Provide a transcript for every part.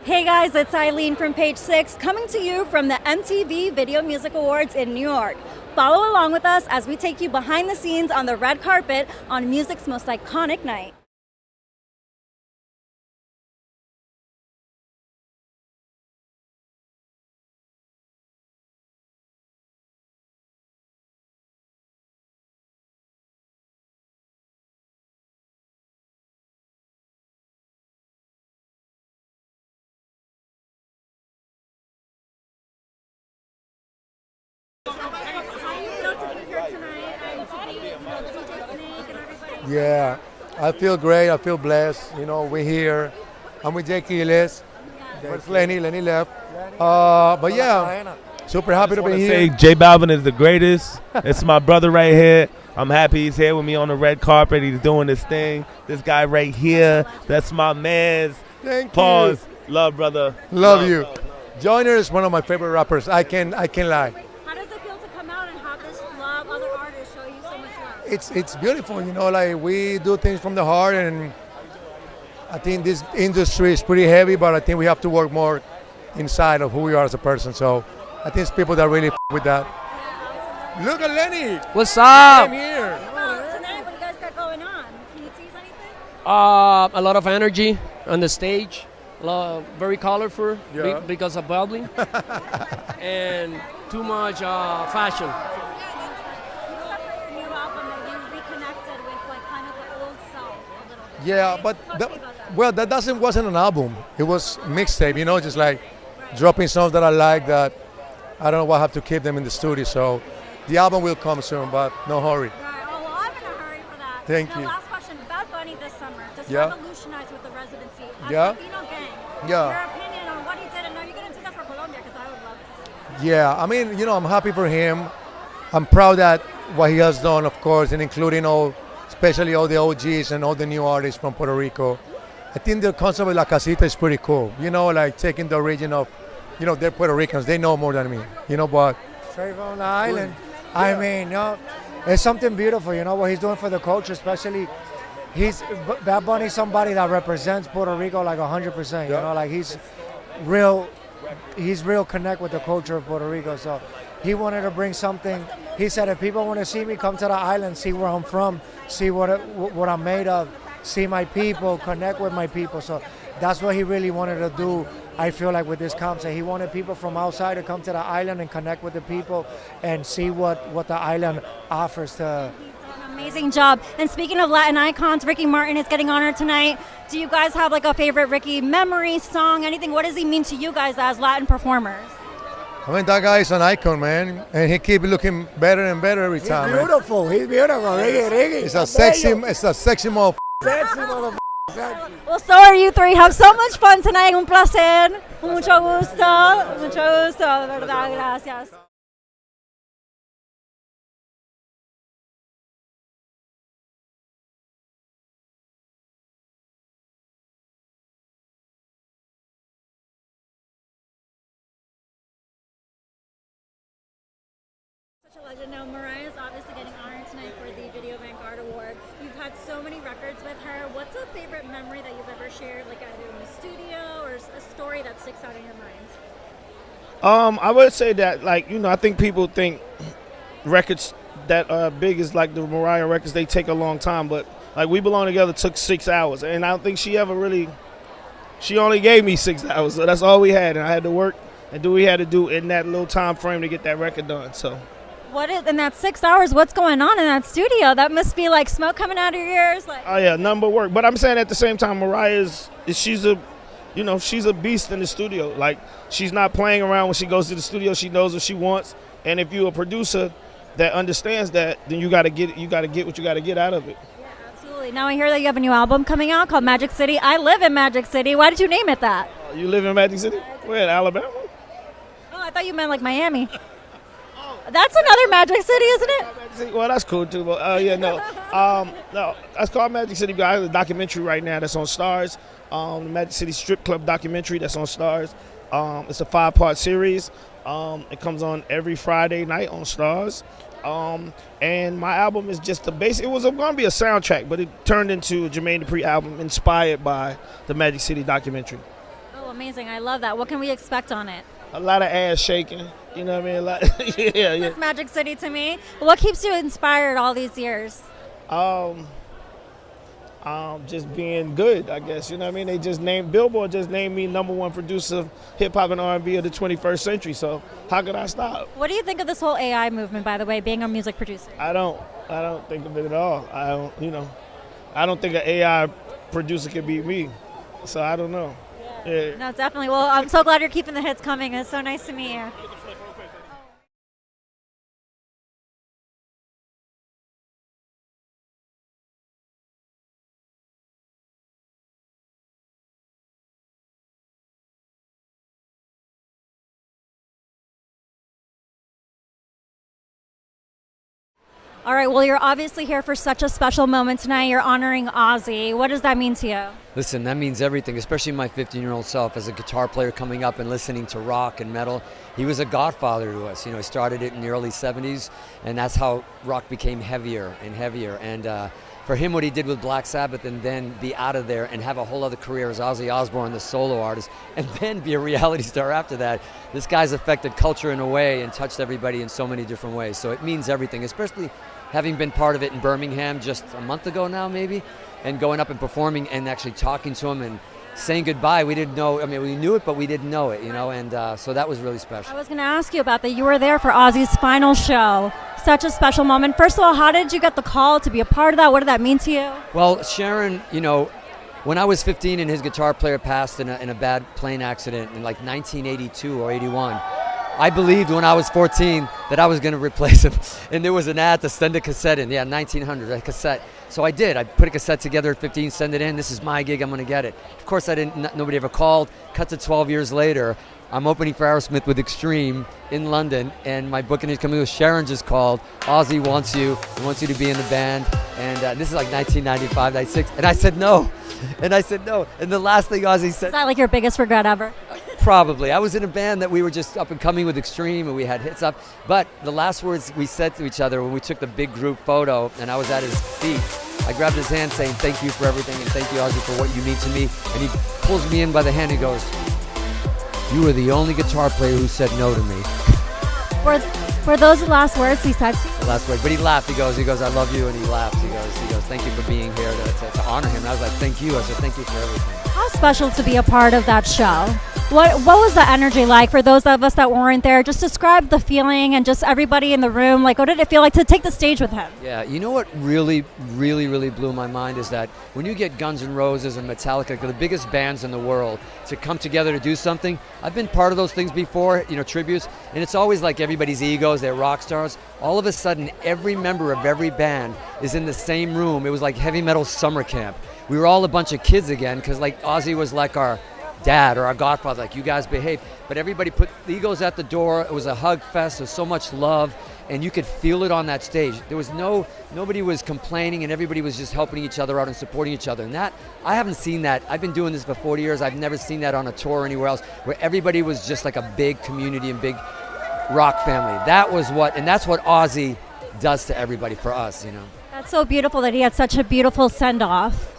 Hey guys, it's Eileen from Page 6 coming to you from the MTV Video Music Awards in New York. Follow along with us as we take you behind the scenes on the red carpet on music's most iconic night. Yeah, I feel great. I feel blessed. You know, we're here. I'm with Jake Gilles. Where's Lenny? Lenny left. But yeah, super happy to be here. J Balvin is the greatest. It's my brother right here. I'm happy he's here with me on the red carpet. He's doing this thing. This guy right here, that's my man's. Thank Pause. you. Love, brother. Love you. Joyner is one of my favorite rappers. I can't lie. How does it feel to come out and have this love, other artists show you so much love? It's beautiful, you know, like we do things from the heart, and I think this industry is pretty heavy, but I think we have to work more inside of who we are as a person. So I think it's people that really with that. Yeah, Look at Lenny. What's up? I'm here. well, tonight, what do you guys got going on? Can you tease anything? A lot of energy on the stage. Very colorful because of bubbling. And too much fashion. You separate your new album that you reconnected with like kind of the old self a little bit. Yeah, right? but Talk to me about that. well, that wasn't an album. It was mixtape, you know, just like dropping songs that I like that I don't know why I have to keep them in the studio. So the album will come soon, but no hurry. Right. Oh, well, I'm in a hurry for that. Thank Now, you. last question. Bad Bunny this summer just Yeah. revolutionized with the residency. As Yeah. Latino gang. Yeah. Your opinion on what he did, and are you going to do that for Colombia? Because I would love to see. Yeah, I mean, you know, I'm happy for him. I'm proud that what he has done, of course, and including especially all the OGs and all the new artists from Puerto Rico. I think the concept of La Casita is pretty cool. You know, like taking the origin of, you know, they're Puerto Ricans. They know more than me, you know, but Straight from the island. I mean, no, it's something beautiful, you know, what he's doing for the culture, especially Bad Bunny's somebody that represents Puerto Rico like 100%, you Yeah. know, like he's real connect with the culture of Puerto Rico. So he wanted to bring something. He said, if people want to see me, come to the island, see where I'm from, see what I'm made of, see my people, connect with my people. So that's what he really wanted to do. I feel like with this concert, he wanted people from outside to come to the island and connect with the people and see what the island offers to. Amazing job. And speaking of Latin icons, Ricky Martin is getting honored tonight. Do you guys have like a favorite Ricky memory, song, anything? What does he mean to you guys as Latin performers? I mean, that guy is an icon, man, and he keeps looking better and better every time. man. Beautiful. He's beautiful. Ricky. It's a sexy motherfucker. Sexy motherfucker. Well, so are you three. Have so much fun tonight. Un placer. Mucho gusto. Mucho gusto. De verdad. Gracias. Such a legend. Now, Mariah is obviously getting honored tonight for the Video Vanguard Award. You've had so many records with her. What's a favorite memory that you've ever shared, like either in the studio or a story that sticks out in your mind? I would say that, like, you know, I think people think records that are big as like the Mariah records, they take a long time, but like We Belong Together took 6 hours, and I don't think she ever really, she only gave me 6 hours, so that's all we had, and I had to work and do what we had to do in that little time frame to get that record done. So What is in that 6 hours? What's going on in that studio? That must be like smoke coming out of your ears. Like, oh yeah, nothing but work. But I'm saying at the same time, Mariah she's a beast in the studio. Like, she's not playing around when she goes to the studio. She knows what she wants, and if you're a producer that understands that, then you got to get what you got to get out of it. yeah, absolutely. Now I hear that you have a new album coming out called Magic City. I live in Magic City. Why did you name it that? You live in Magic City? Where, in Alabama? Oh, I thought you meant like Miami. That's another Magic City, isn't it? Well, that's cool too. But no, that's called Magic City. I have a documentary right now that's on Stars. The Magic City Strip Club documentary that's on Stars. It's a 5-part series. It comes on every Friday night on Stars. And my album is just it was going to be a soundtrack, but it turned into a Jermaine Dupri album inspired by the Magic City documentary. Oh, amazing. I love that. What can we expect on it? A lot of ass shaking. You know what I mean? Yeah. That's Magic City to me. What keeps you inspired all these years? Just being good, I guess. You know what I mean? Billboard just named me #1 producer of hip hop and R&B of the 21st century. So how could I stop? What do you think of this whole AI movement, by the way, being a music producer? I don't think of it at all. I don't think an AI producer could beat me. So I don't know. Yeah. No, definitely. Well, I'm so glad you're keeping the hits coming. It's so nice to meet you. All right, well, you're obviously here for such a special moment tonight. You're honoring Ozzy. What does that mean to you? Listen, that means everything, especially my 15-year-old self as a guitar player coming up and listening to rock and metal. He was a godfather to us. You know, he started it in the early 70s, and that's how rock became heavier and heavier. And for him, what he did with Black Sabbath and then be out of there and have a whole other career as Ozzy Osbourne, the solo artist, and then be a reality star after that, this guy's affected culture in a way and touched everybody in so many different ways. So it means everything, especially having been part of it in Birmingham just a month ago now maybe, and going up and performing and actually talking to him and saying goodbye. We didn't know, I mean, we knew it, but we didn't know it, you know, and so that was really special. I was going to ask you about that. You were there for Ozzy's final show. Such a special moment. First of all, how did you get the call to be a part of that? What did that mean to you? Well, Sharon, you know, when I was 15 and his guitar player passed in a bad plane accident in like 1982 or 81, I believed when I was 14 that I was going to replace him. And there was an ad to send a cassette in. Yeah, 1900, a cassette. So I did. I put a cassette together at 15, send it in. This is my gig. I'm going to get it. Of course, nobody ever called. Cut to 12 years later. I'm opening for Aerosmith with Extreme in London, and my booking is coming. Sharon just called. Ozzy wants you. He wants you to be in the band. And this is like 1995, 96. And I said no. And the last thing Ozzy said. Is that like your biggest regret ever? Probably. I was in a band that we were just up and coming with Extreme, and we had hits up. But the last words we said to each other when we took the big group photo, and I was at his feet, I grabbed his hand saying, "Thank you for everything, and thank you, Ozzy, for what you mean to me." And he pulls me in by the hand and goes, "You were the only guitar player who said no to me." Were those the last words he said to you? The last word. But he laughed. He goes, "I love you," and he laughed. He goes, "Thank you for being here to honor him." And I was like, "Thank you." I said, "Thank you for everything." How special to be a part of that show. What was the energy like for those of us that weren't there? Just describe the feeling and just everybody in the room. Like, what did it feel like to take the stage with him? Yeah, you know what really, really, really blew my mind is that when you get Guns N' Roses and Metallica, the biggest bands in the world, to come together to do something. I've been part of those things before, you know, tributes, and it's always like everybody's egos, they're rock stars. All of a sudden, every member of every band is in the same room. It was like heavy metal summer camp. We were all a bunch of kids again, because like Ozzy was like our dad or our godfather, like, you guys behave. But everybody put the egos at the door. It was a hug fest. There's so much love, and you could feel it on that stage. There was nobody was complaining, and everybody was just helping each other out and supporting each other. And that, I haven't seen that. I've been doing this for 40 years. I've never seen that on a tour or anywhere else, where everybody was just like a big community and big rock family. That's what Ozzy does to everybody, for us, you know. That's so beautiful that he had such a beautiful send-off.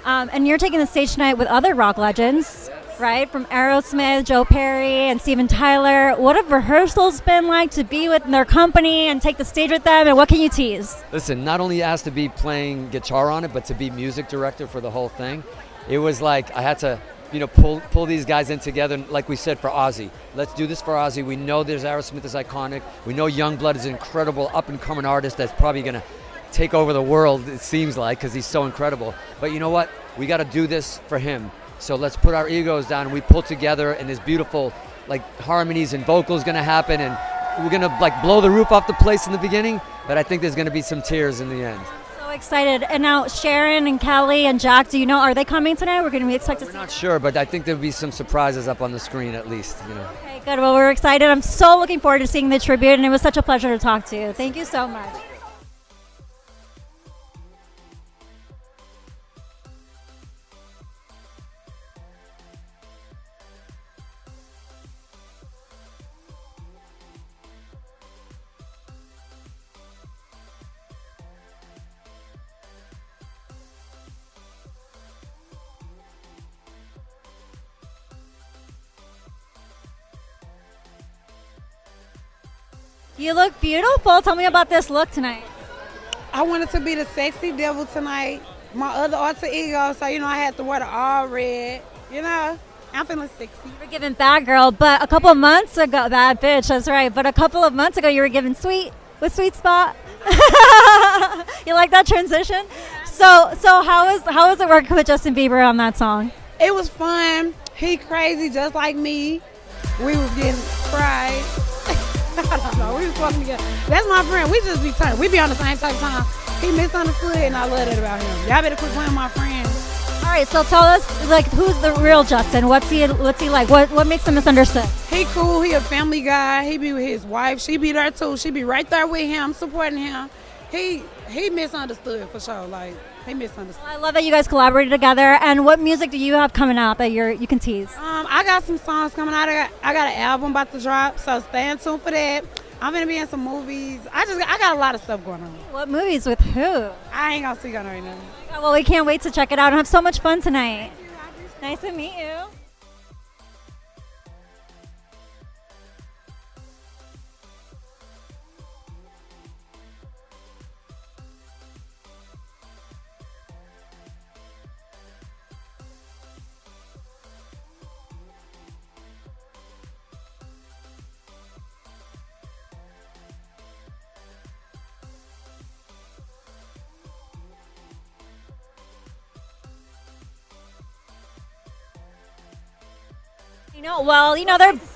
And you're taking the stage tonight with other rock legends, right? From Aerosmith, Joe Perry, and Steven Tyler. What have rehearsals been like to be with their company and take the stage with them, and what can you tease? Listen, not only asked to be playing guitar on it, but to be music director for the whole thing. It was like I had to, you know, pull these guys in together, like we said, for Ozzy. Let's do this for Ozzy. We know there's Aerosmith is iconic. We know Youngblood is an incredible up-and-coming artist that's probably going to take over the world, it seems like, because he's so incredible. But you know what? We got to do this for him. So let's put our egos down, and we pull together, and this beautiful like harmonies and vocals going to happen, and we're going to like blow the roof off the place in the beginning, but I think there's going to be some tears in the end. So excited. And now Sharon and Kelly and Jack, do you know, are they coming tonight? We're going to expect to see. We're not sure, but I think there'll be some surprises up on the screen at least, you know. Okay, good. Well, we're excited. I'm so looking forward to seeing the tribute, and it was such a pleasure to talk to you. Thank you so much. You look beautiful. Tell me about this look tonight. I wanted to be the sexy devil tonight. My other alter ego, so you know I had to wear the all red. You know, I'm feeling sexy. You were given bad girl, but a couple of months ago, bad bitch, that's right. But a couple of months ago, you were given sweet with Sweet Spot. You like that transition? So how is it working with Justin Bieber on that song? It was fun. He crazy just like me. We was getting fried. I don't know. We was fucking together. That's my friend. We just be turned. We be on the same type of time. He misunderstood, and I love that about him. Y'all better quit playing my friend. All right, so tell us, like, who's the real Justin? What's he like? What makes him misunderstood? He cool. He a family guy. He be with his wife. She be there too. She be right there with him, supporting him. He misunderstood for sure. Like, he misunderstood. I love that you guys collaborated together. And what music do you have coming out that you can tease? I got some songs coming out. I got an album about to drop, so stay tuned for that. I'm gonna be in some movies. I got a lot of stuff going on. What movies with who? I ain't gonna speak on it right now. Well, we can't wait to check it out and have so much fun tonight. Nice to meet you.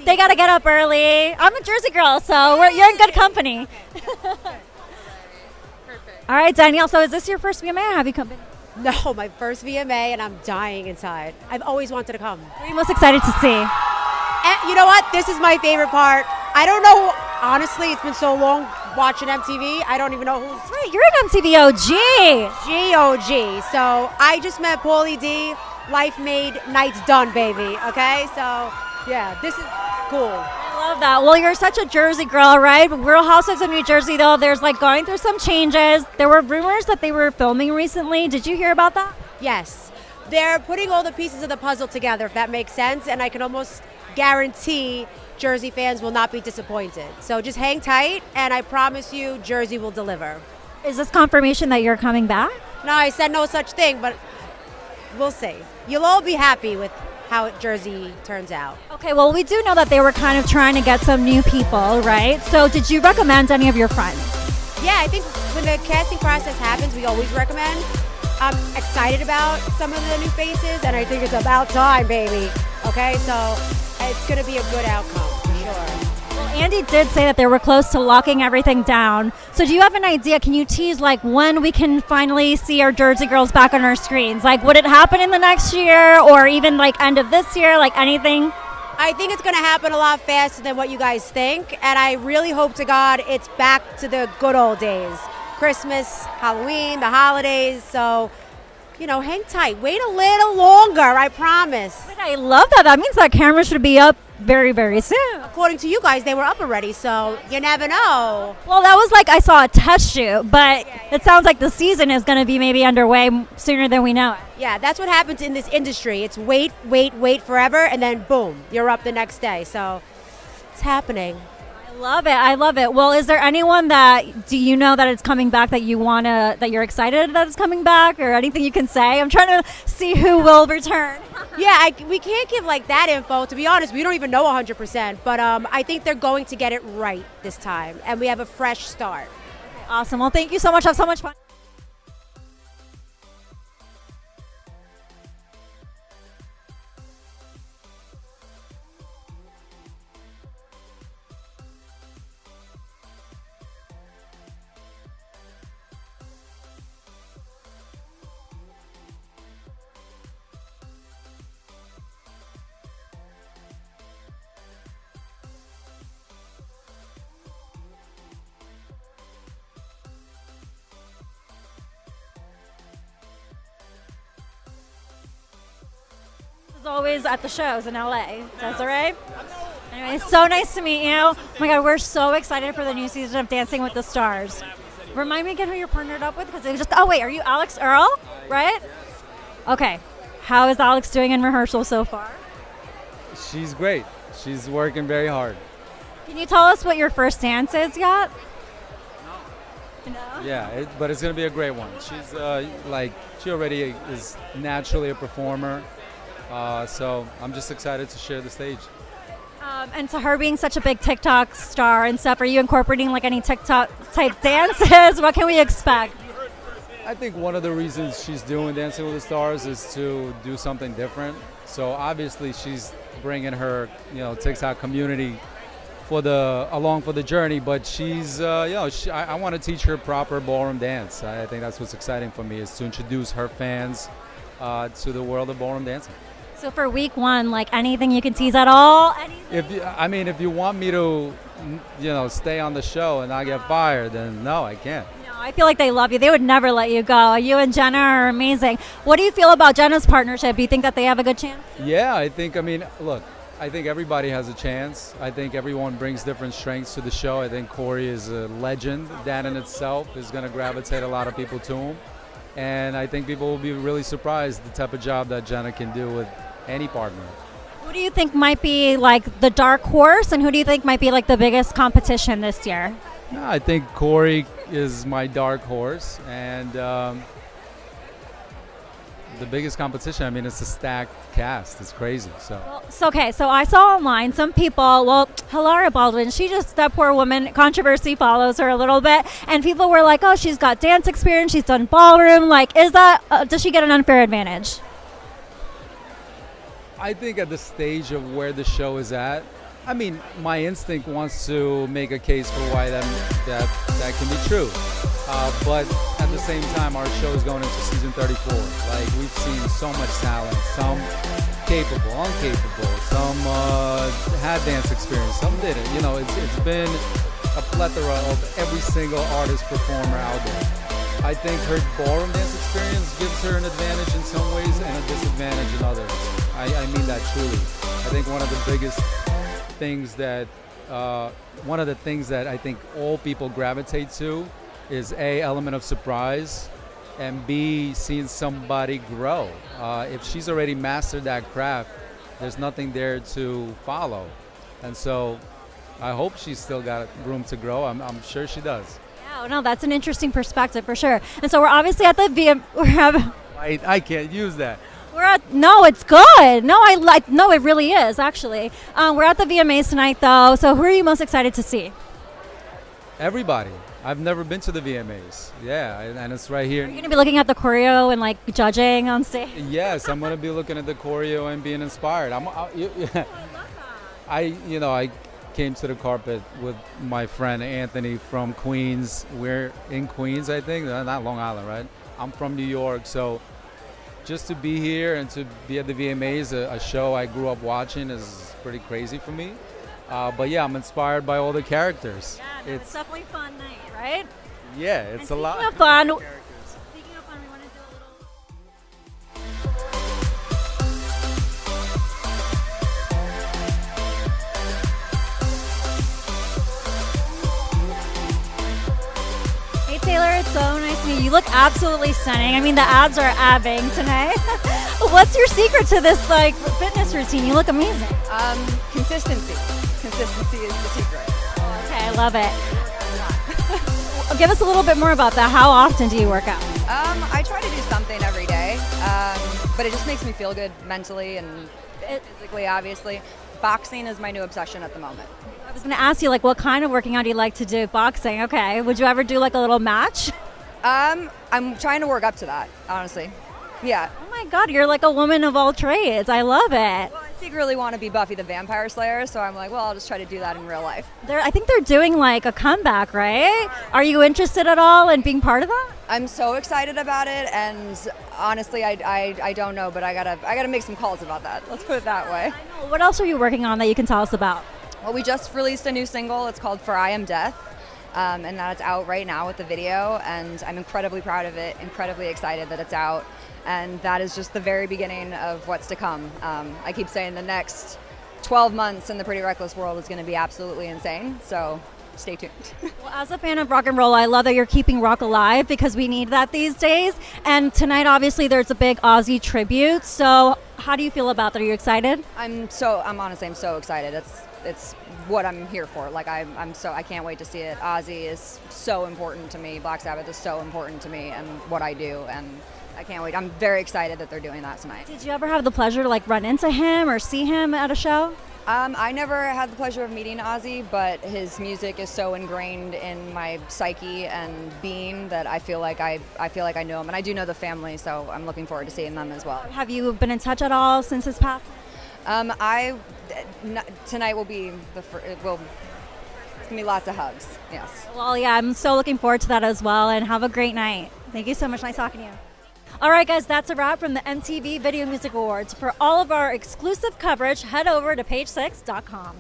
They got to get up early. I'm a Jersey girl, so you're in good company. All right, Danielle, so is this your first VMA or have you come been? No, my first VMA, and I'm dying inside. I've always wanted to come. What are you most excited to see? And you know what? This is my favorite part. I don't know. Honestly, it's been so long watching MTV. I don't even know who's... That's right, you're an MTV OG. GOG. So I just met Paulie D. Life made, nights done, baby. Okay? So, yeah, this is cool. I love that. Well, you're such a Jersey girl, right? Real Housewives of New Jersey, though, there's like going through some changes. There were rumors that they were filming recently. Did you hear about that? Yes. They're putting all the pieces of the puzzle together, if that makes sense. And I can almost guarantee Jersey fans will not be disappointed. So just hang tight, and I promise you, Jersey will deliver. Is this confirmation that you're coming back? No, I said no such thing, but we'll see. You'll all be happy with how Jersey turns out. Okay, well, we do know that they were kind of trying to get some new people, right? So did you recommend any of your friends? Yeah, I think when the casting process happens, we always recommend. I'm excited about some of the new faces, and I think it's about time, baby. Okay, so it's going to be a good outcome, for sure. Well, Andy did say that they were close to locking everything down. So do you have an idea? Can you tease, like, when we can finally see our Jersey girls back on our screens? Like, would it happen in the next year or even, like, end of this year? Like, anything? I think it's going to happen a lot faster than what you guys think, and I really hope to God it's back to the good old days. Christmas, Halloween, the holidays, so... You know, hang tight. Wait a little longer, I promise. I love that. That means that camera should be up very, very soon. According to you guys, they were up already, so you never know. Well, that was like I saw a test shoot, but it sounds like the season is going to be maybe underway sooner than we know it. Yeah, that's what happens in this industry. It's wait forever, and then boom, you're up the next day. So it's happening. I love it. Well, is there anyone do you know that it's coming back that you're excited that it's coming back, or anything you can say? I'm trying to see who will return. Yeah, we can't give like that info. To be honest, we don't even know 100%, but I think they're going to get it right this time, and we have a fresh start. Okay, awesome. Well, thank you so much. Have so much fun. As always at the shows in LA. That's all right? Anyway, it's so nice to meet you. Oh my God, we're so excited for the new season of Dancing with the Stars. Remind me again who you're partnered up with, because it was just, are you Alex Earl, right? Okay. How is Alex doing in rehearsal so far? She's great. She's working very hard. Can you tell us what your first dance is yet? No. Yeah, but it's going to be a great one. She's she already is naturally a performer. So I'm just excited to share the stage. And to her being such a big TikTok star and stuff, are you incorporating like any TikTok type dances? What can we expect? I think one of the reasons she's doing Dancing with the Stars is to do something different. So obviously she's bringing her, TikTok community along for the journey. But she's, I want to teach her proper ballroom dance. I think that's what's exciting for me, is to introduce her fans to the world of ballroom dancing. So for week 1, like anything you can tease at all? If you want me to, stay on the show and not get fired, then no, I can't. No, I feel like they love you. They would never let you go. You and Jenna are amazing. What do you feel about Jenna's partnership? Do you think that they have a good chance? Yeah, I think everybody has a chance. I think everyone brings different strengths to the show. I think Corey is a legend. That in itself is going to gravitate a lot of people to him. And I think people will be really surprised the type of job that Jenna can do with any partner. Who do you think might be like the dark horse, and who do you think might be like the biggest competition this year? No, I think Corey is my dark horse, and the biggest competition, it's a stacked cast. It's crazy. So I saw online some people, Hilaria Baldwin, that poor woman, controversy follows her a little bit, and people were like, oh, she's got dance experience, she's done ballroom. Like, does she get an unfair advantage? I think at the stage of where the show is at, my instinct wants to make a case for why that can be true. But at the same time, our show is going into season 34. Like, we've seen so much talent, some capable, uncapable, some had dance experience, some didn't. It's been a plethora of every single artist performer out there. I think her ballroom dance experience gives her an advantage in some ways and a disadvantage in others. I mean that truly. I think one of the biggest things that I think all people gravitate to is A, element of surprise, and B, seeing somebody grow. If she's already mastered that craft, there's nothing there to follow. And so I hope she's still got room to grow. I'm sure she does. Yeah, no, that's an interesting perspective for sure. And so we're obviously at the I can't use that. No, it's good. No, it really is, actually. We're at the VMAs tonight, though. So who are you most excited to see? Everybody. I've never been to the VMAs. Yeah, and it's right here. Are you going to be looking at the choreo and like judging on stage? Yes, I'm going to be looking at the choreo and being inspired. I came to the carpet with my friend Anthony from Queens. We're in Queens, I think, not Long Island, right? I'm from New York, so just to be here and to be at the VMAs, a show I grew up watching, is pretty crazy for me. But yeah, I'm inspired by all the characters. Yeah, it's definitely a fun night, right? Yeah, it's a lot. Speaking of fun, we want to do a little. Hey Taylor, it's so nice to meet you. You look absolutely stunning. The abs are abbing tonight. What's your secret to this fitness routine? You look amazing. Consistency. Consistency is the secret. Oh, okay, I love it. Give us a little bit more about that. How often do you work out? I try to do something every day, but it just makes me feel good mentally and physically, obviously. Boxing is my new obsession at the moment. I was going to ask you, what kind of working out do you like to do? Boxing, okay. Would you ever do a little match? I'm trying to work up to that, honestly. Yeah. Oh my God, you're like a woman of all trades. I love it. Well, I secretly want to be Buffy the Vampire Slayer, so I'm like, well, I'll just try to do that in real life. I think they're doing a comeback, right? Are you interested at all in being part of that? I'm so excited about it, and honestly, I don't know, but I gotta make some calls about that. Let's put it that way. I know. What else are you working on that you can tell us about? Well, we just released a new single. It's called For I Am Death. And that's out right now with the video, and I'm incredibly proud of it, incredibly excited that it's out, and that is just the very beginning of what's to come. I keep saying the next 12 months in the Pretty Reckless world is going to be absolutely insane, so stay tuned. Well, as a fan of rock and roll, I love that you're keeping rock alive, because we need that these days, and tonight obviously there's a big Ozzy tribute, so how do you feel about that? Are you excited? I'm so excited. It's what I'm here for. Like I can't wait to see it. Ozzy is so important to me. Black Sabbath is so important to me and what I do, and I can't wait. I'm very excited that they're doing that tonight. Did you ever have the pleasure to like run into him or see him at a show? I never had the pleasure of meeting Ozzy, but his music is so ingrained in my psyche and being that I feel like I know him, and I do know the family, so I'm looking forward to seeing them as well. Have you been in touch at all since his passing? Tonight will be it's gonna be lots of hugs. Yes. Well, yeah, I'm so looking forward to that as well, and have a great night. Thank you so much. Nice talking to you. All right, guys, that's a wrap from the MTV Video Music Awards. For all of our exclusive coverage, head over to page6.com.